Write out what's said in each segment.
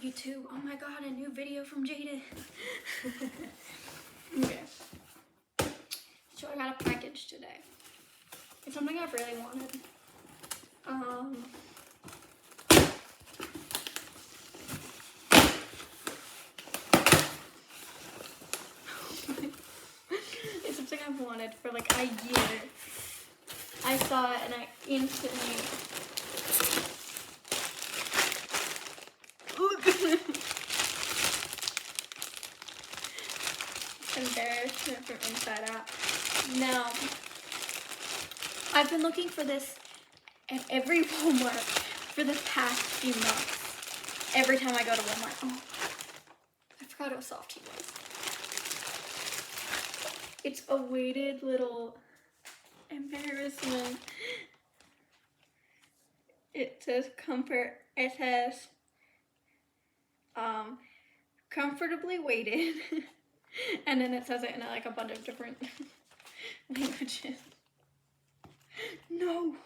YouTube. Oh my god, a new video from Jaden. Okay. So I got a package today. It's something I've really wanted. It's something I've wanted for like a year. I saw it and I instantly embarrassment from inside out. Now, I've been looking for this at every Walmart for the past few months. Every time I go to Walmart. Oh, I forgot how soft he was. It's a weighted little embarrassment. It says comfort. It says comfortably weighted. And then it says it in like a bunch of different languages. No.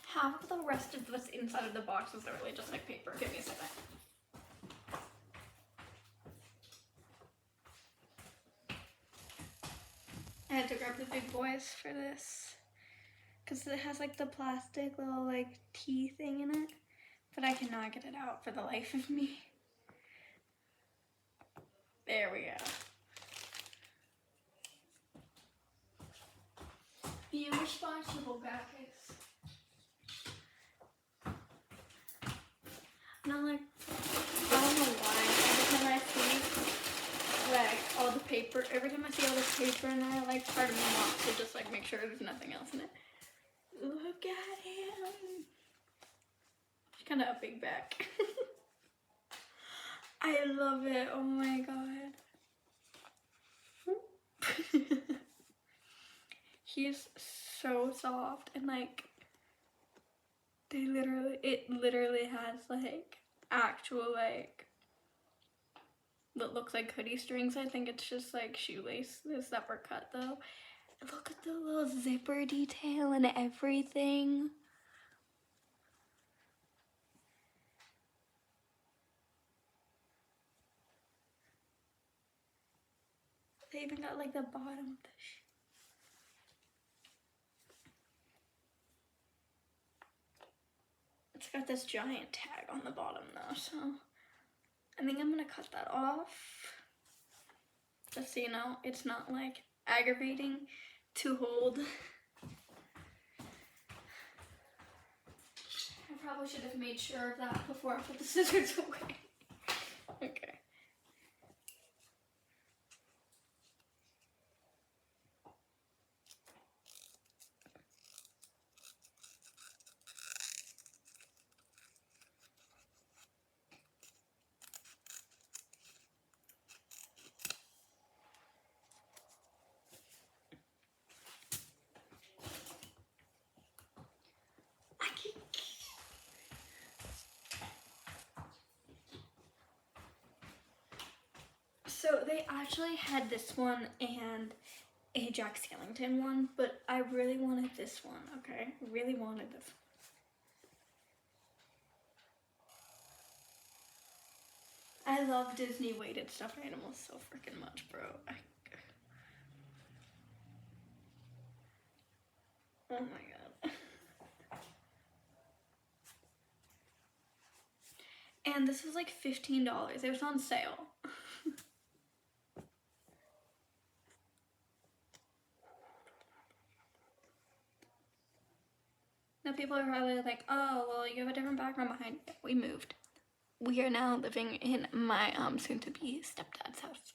Half of the rest of what's inside of the box is literally just like paper. Give me a second. I had to grab the big boys for this because it has like the plastic little like tea thing in it, but I cannot get it out for the life of me. There we go. Be responsible, guys. Not like, I don't know why, every time I see like all the paper, every time I see all this paper in there, like part of me wants to just like make sure there's nothing else in it. Look at him. He's kind of a big back. I love it, oh my god. He's so soft and like, it literally has like actual like what looks like hoodie strings. I think it's just like shoelaces that were cut though. Look at the little zipper detail and everything. They even got like the bottom of the shoe. It's got this giant tag on the bottom though, so I think I'm gonna cut that off. Just so you know, it's not like aggravating to hold. I probably should have made sure of that before I put the scissors away. Okay. So they actually had this one and a Jack Skellington one, but I really wanted this one, okay? Really wanted this one. I love Disney weighted stuffed animals so freaking much, bro. Oh my god. And this was like $15. It was on sale. Now people are probably like, oh, well, you have a different background behind it. We moved. We are now living in my soon-to-be stepdad's house.